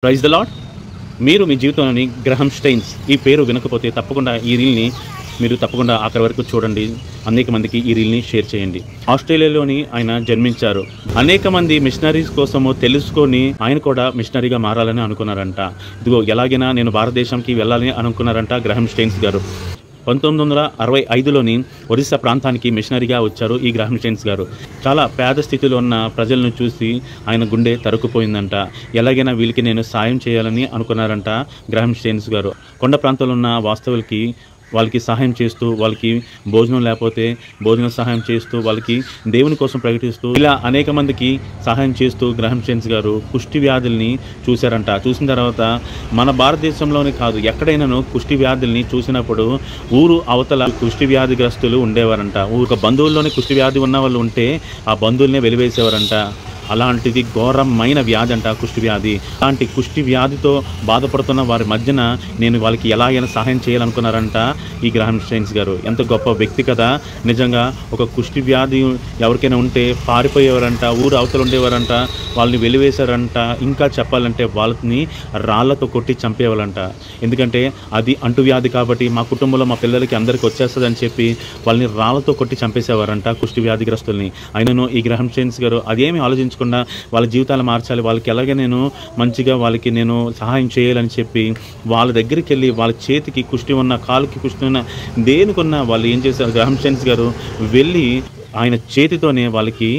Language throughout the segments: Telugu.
Praise the lord. మీరు మీ జీవితంలోని గ్రహం స్టెయిన్స్ ఈ పేరు వినకపోతే తప్పకుండా ఈ రీల్ని మీరు తప్పకుండా ఆఖరి వరకు చూడండి. అనేక మందికి ఈ రీల్ని షేర్ చేయండి. ఆస్ట్రేలియాలోని ఆయన జన్మించారు. అనేక మంది మిషనరీస్ కోసము తెలుసుకొని ఆయన కూడా మిషనరీగా మారాలని అనుకున్నారంట. ఇదిగో ఎలాగైనా నేను భారతదేశంకి వెళ్ళాలని అనుకున్నారంట గ్రహం స్టెయిన్స్ గారు. 1965లోని ఒరిస్సా ప్రాంతానికి మిషనరీగా వచ్చారు ఈ గ్రహం స్టెయిన్స్ గారు. చాలా పేద స్థితిలో ఉన్న ప్రజలను చూసి ఆయన గుండె తరుక్కుపోయిందంట. ఎలాగైనా వీళ్ళకి నేను సాయం చేయాలని అనుకున్నారంట గ్రహం స్టెయిన్స్ గారు. కొండ ప్రాంతంలో ఉన్న వాస్తవులకి వాళ్ళకి సహాయం చేస్తూ, వాళ్ళకి భోజనం లేకపోతే భోజనం సహాయం చేస్తూ, వాళ్ళకి దేవుని కోసం ప్రకటిస్తూ, ఇలా అనేక మందికి సహాయం చేస్తూ గ్రహం స్టెయిన్స్ గారు కుష్టి వ్యాధుల్ని చూశారంట. చూసిన తర్వాత మన భారతదేశంలోనే కాదు ఎక్కడైనాను కుష్టి వ్యాధుల్ని చూసినప్పుడు ఊరు అవతల కుష్టి వ్యాధిగ్రస్తులు ఉండేవారంట. ఊరు బంధువుల్లోనే కుష్టి వ్యాధి ఉన్న వాళ్ళు ఉంటే ఆ బంధువుల్నే వెలివేసేవారంట. అలాంటిది ఘోరమైన వ్యాధి అంట కుష్టి వ్యాధి. అలాంటి కుష్టి వ్యాధితో బాధపడుతున్న వారి మధ్యన నేను వాళ్ళకి ఎలాగైనా సహాయం చేయాలనుకున్నారంట ఈ గ్రహం స్టెయిన్స్ గారు. ఎంత గొప్ప వ్యక్తి కదా నిజంగా. ఒక కుష్టి వ్యాధి ఎవరికైనా ఉంటే పారిపోయేవారంట, ఊరు అవతలు ఉండేవారంట, వాళ్ళని వెలివేశారంట. ఇంకా చెప్పాలంటే వాళ్ళని రాళ్లతో కొట్టి చంపేవాళ్ళంట. ఎందుకంటే అది అంటువ్యాధి కాబట్టి మా కుటుంబంలో మా పిల్లలకి అందరికీ వచ్చేస్తుందని చెప్పి వాళ్ళని రాళ్లతో కొట్టి చంపేసేవారంట కుష్టి వ్యాధిగ్రస్తుల్ని. అయినను ఈ గ్రహం స్టెయిన్స్ గారు అదేమి ఆలోచించుకుంటూ వాళ్ళ జీవితాలు మార్చాలి, వాళ్ళకి ఎలాగే నేను మంచిగా వాళ్ళకి నేను సహాయం చేయాలని చెప్పి వాళ్ళ దగ్గరికి వెళ్ళి వాళ్ళ చేతికి కుష్టి ఉన్న, కాలుకి కుష్టి ఉన్న, దేనికున్నా వాళ్ళు ఏం చేశారు గ్రహం స్టెయిన్స్ గారు వెళ్ళి ఆయన చేతితోనే వాళ్ళకి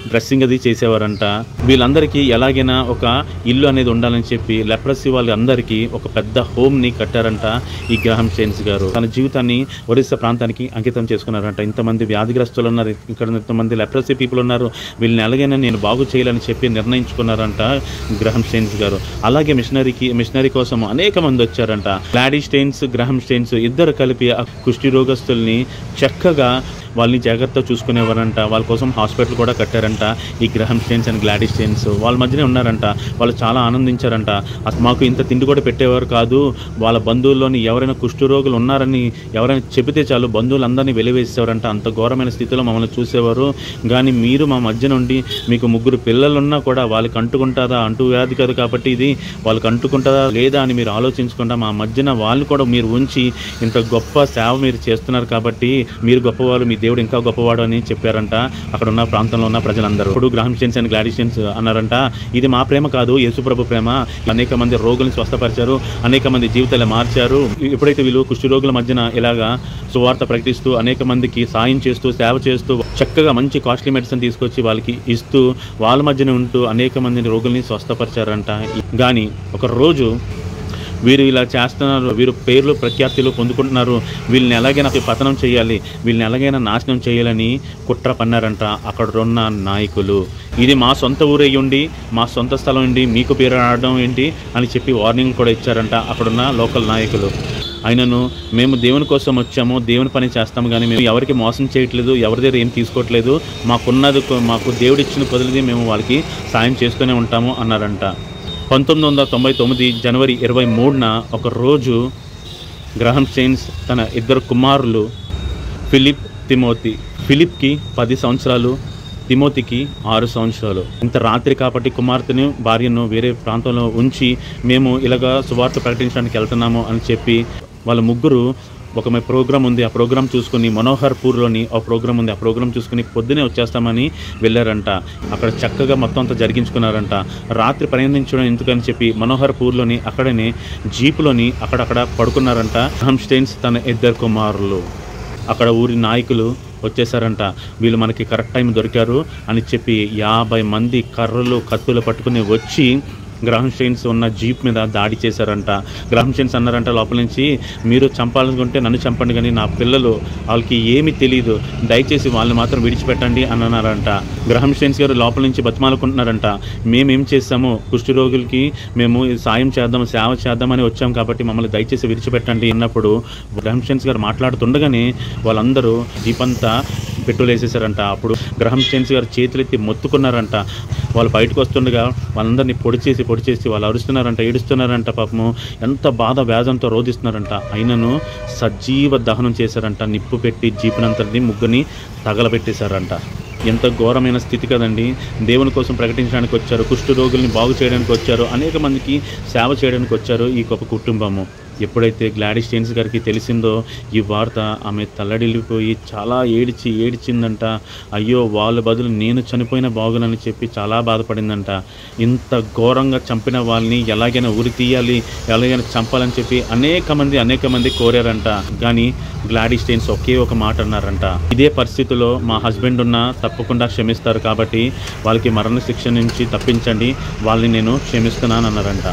డ్రెస్సింగ్ అది చేసేవారంట. వీళ్ళందరికీ ఎలాగైనా ఒక ఇల్లు అనేది ఉండాలని చెప్పి లెప్రసీ వాళ్ళందరికీ ఒక పెద్ద హోమ్ని కట్టారంట ఈ గ్రహం స్టెయిన్స్ గారు. తన జీవితాన్ని ఒరిస్సా ప్రాంతానికి అంకితం చేసుకున్నారంట. ఇంతమంది వ్యాధిగ్రస్తులు ఉన్నారు, ఇక్కడ ఇంతమంది లెప్రసీ పీపుల్ ఉన్నారు, వీళ్ళని ఎలాగైనా నేను బాగు చేయాలని చెప్పి నిర్ణయించుకున్నారంట గ్రహం స్టెయిన్స్ గారు. అలాగే మిషనరీ కోసం అనేక మంది వచ్చారంట. గ్లాడీస్ స్టెయిన్స్, గ్రహం స్టెయిన్స్ ఇద్దరు కలిపి ఆ కుష్టి రోగస్తుల్ని చక్కగా వాళ్ళని జాగ్రత్తగా చూసుకునేవారంట. వాళ్ళ కోసం హాస్పిటల్ కూడా కట్టారంట ఈ గ్రహం స్టెయిన్స్ అండ్ గ్లాడీస్ స్టెయిన్స్. వాళ్ళ మధ్యనే ఉన్నారంట. వాళ్ళు చాలా ఆనందించారంట. మాకు ఇంత తిండి కూడా పెట్టేవారు కాదు, వాళ్ళ బంధువుల్లోని ఎవరైనా కుష్ఠరోగులు ఉన్నారని ఎవరైనా చెబితే చాలు బంధువులందరినీ వెలివేసేవారంట. అంత ఘోరమైన స్థితిలో మమ్మల్ని చూసేవారు. కానీ మీరు మా మధ్య నుండి మీకు 3 పిల్లలున్నా కూడా వాళ్ళకి అంటుకుంటారా, అంటు వ్యాధి కాదు కాబట్టి ఇది వాళ్ళకి అంటుకుంటారా లేదా అని మీరు ఆలోచించకుండా మా మధ్యన వాళ్ళు కూడా మీరు ఉంచి ఇంత గొప్ప సేవ మీరు చేస్తున్నారు కాబట్టి మీరు గొప్పవాళ్ళు, మీ దేవుడు ఇంకా గొప్పవాడు అని చెప్పారంట అక్కడ ఉన్న ప్రాంతంలో ఉన్న ప్రజలందరూ. ఇప్పుడు గ్రహం స్టెయిన్స్ అండ్ గ్లాడీస్ స్టెయిన్స్ అన్నారంట, ఇది మా ప్రేమ కాదు, యేసుప్రభు ప్రేమ. అనేక మంది రోగుల్ని స్వస్థపరిచారు, అనేక మంది జీవితాలు మార్చారు. ఎప్పుడైతే వీళ్ళు కుష్టి రోగుల మధ్యన ఇలాగా సువార్త ప్రకటిస్తూ అనేక మందికి సాయం చేస్తూ సేవ చేస్తూ చక్కగా మంచి కాస్ట్లీ మెడిసిన్ తీసుకొచ్చి వాళ్ళకి ఇస్తూ వాళ్ళ మధ్యన ఉంటూ అనేక మంది రోగుల్ని స్వస్థపరిచారంట. కానీ ఒక రోజు వీరు ఇలా చేస్తున్నారు, వీరు పేర్లు ప్రఖ్యాతులు పొందుకుంటున్నారు, వీళ్ళని ఎలాగైనా పతనం చేయాలి, వీళ్ళని ఎలాగైనా నాశనం చేయాలని కుట్ర పన్నారంట అక్కడ ఉన్న నాయకులు. ఇది మా సొంత ఊరే ఉండి మా సొంత స్థలం ఉండి మీకు పేరు ఆడడం ఏంటి అని చెప్పి వార్నింగ్ కూడా ఇచ్చారంట అక్కడున్న లోకల్ నాయకులు. అయినను మేము దేవుని కోసం వచ్చాము, దేవుని పని చేస్తాము, కానీ మేము ఎవరికి మోసం చేయట్లేదు, ఎవరి దగ్గర ఏం తీసుకోవట్లేదు, మాకున్నది మాకు దేవుడిచ్చిన కొద్దిది మేము వాళ్ళకి సాయం చేస్తూనే ఉంటాము అన్నారంట. 1999 జనవరి 23న ఒక రోజు గ్రహం స్టెయిన్స్ తన 2 కుమారులు ఫిలిప్, తిమోతి, ఫిలిప్కి 10 సంవత్సరాలు, తిమోతికి 6 సంవత్సరాలు. ఇంత రాత్రి కాబట్టి కుమార్తెను భార్యను వేరే ప్రాంతంలో ఉంచి మేము ఇలాగా సువార్త ప్రకటించడానికి వెళ్తున్నాము అని చెప్పి వాళ్ళ ముగ్గురు ఒక ప్రోగ్రాం ఉంది, ఆ ప్రోగ్రాం చూసుకుని మనోహర్పూర్లోని ఆ ప్రోగ్రాం ఉంది, ఆ ప్రోగ్రాం చూసుకుని పొద్దునే వచ్చేస్తామని వెళ్ళారంట. అక్కడ చక్కగా మొత్తం అంతా జరిగించుకున్నారంట. రాత్రి ప్రయాణించడం ఎందుకని చెప్పి మనోహర్పూర్లోని అక్కడనే జీపులోని అక్కడక్కడ పడుకున్నారంట గ్రహం స్టెయిన్స్ తన 2 కుమారులు. అక్కడ ఊరి నాయకులు వచ్చేసారంట, వీళ్ళు మనకి కరెక్ట్ టైం దొరికారు అని చెప్పి 50 మంది కర్రలు కత్తులు పట్టుకుని వచ్చి గ్రహం స్టెయిన్స్ ఉన్న జీప్ మీద దాడి చేశారంట. గ్రహం స్టెయిన్స్ అన్నారంట లోపల నుంచి, మీరు చంపాలనుకుంటే నన్ను చంపండి, కానీ నా పిల్లలు వాళ్ళకి ఏమీ తెలియదు, దయచేసి వాళ్ళని మాత్రం విడిచిపెట్టండి అని అన్నారంట. గ్రహం స్టెయిన్స్ గారు లోపల నుంచి బతిమాలుకుంటున్నారంట, మేమేం చేస్తాము, కుష్ఠరోగులకి మేము సాయం చేద్దాం, సేవ చేద్దామని వచ్చాం కాబట్టి మమ్మల్ని దయచేసి విడిచిపెట్టండి అన్నప్పుడు గ్రహం స్టెయిన్స్ గారు మాట్లాడుతుండగానే వాళ్ళందరూ జీప్ అంతా పెట్రోల్ వేసేసారంట. అప్పుడు గ్రహం స్టెయిన్స్ గారు చేతులెత్తి మొత్తుకున్నారంట. వాళ్ళు బయటకు వస్తుండగా వాళ్ళందరినీ పొడి చేసి వాళ్ళు అరుస్తున్నారంట, ఏడుస్తున్నారంట. పాపము ఎంత బాధ వ్యాధంతో రోధిస్తున్నారంట. అయినను సజీవ దహనం చేశారంట. నిప్పు పెట్టి జీపునంతటిని ముగ్గురిని తగలబెట్టేశారంట. ఎంత ఘోరమైన స్థితి కదండి. దేవుని కోసం ప్రకటించడానికి వచ్చారు, కుష్ఠరోగుల్ని బాగు చేయడానికి వచ్చారు, అనేక మందికి సేవ చేయడానికి వచ్చారు ఈ గొప్ప కుటుంబము. ఎప్పుడైతే గ్లాడిస్ స్టెయిన్స్ గారికి తెలిసిందో ఈ వార్త, ఆమె తల్లడిల్లిపోయి చాలా ఏడ్చిందంట. అయ్యో వాళ్ళ బదులు నేను చనిపోయిన బాగునని చెప్పి చాలా బాధపడిందంట. ఇంత ఘోరంగా చంపిన వాళ్ళని ఎలాగైనా ఉరి తీయాలి, ఎలాగైనా చంపాలని చెప్పి అనేక మంది కోరారంట. కానీ గ్లాడిస్ స్టెయిన్స్ ఒకే ఒక మాట అన్నారంట, ఇదే పరిస్థితిలో మా హస్బెండ్ ఉన్నా తప్పకుండా క్షమిస్తారు, కాబట్టి వాళ్ళకి మరణ శిక్ష నుంచి తప్పించండి, వాళ్ళని నేను క్షమిస్తున్నాను అన్నారంట.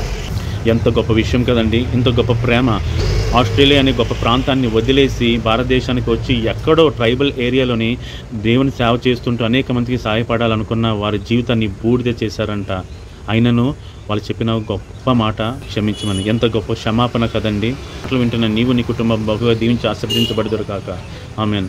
ఎంత గొప్ప విషయం కదండి. ఇంత గొప్ప ప్రేమ. ఆస్ట్రేలియా అనే గొప్ప ప్రాంతాన్ని వదిలేసి భారతదేశానికి వచ్చి ఎక్కడో ట్రైబల్ ఏరియాలోని దేవుని సేవ చేస్తుంటూ అనేక మందికి సహాయపడాలనుకున్న వారి జీవితాన్ని బూడిద చేశారంట. అయినను వాళ్ళు చెప్పిన గొప్ప మాట క్షమించమని. ఎంత గొప్ప క్షమాపణ కదండి. అట్లా వింటున్న నీవు నీ కుటుంబం బహుగా దీవించి ఆశీర్వదించబడుదురు కాక. ఆమేన్.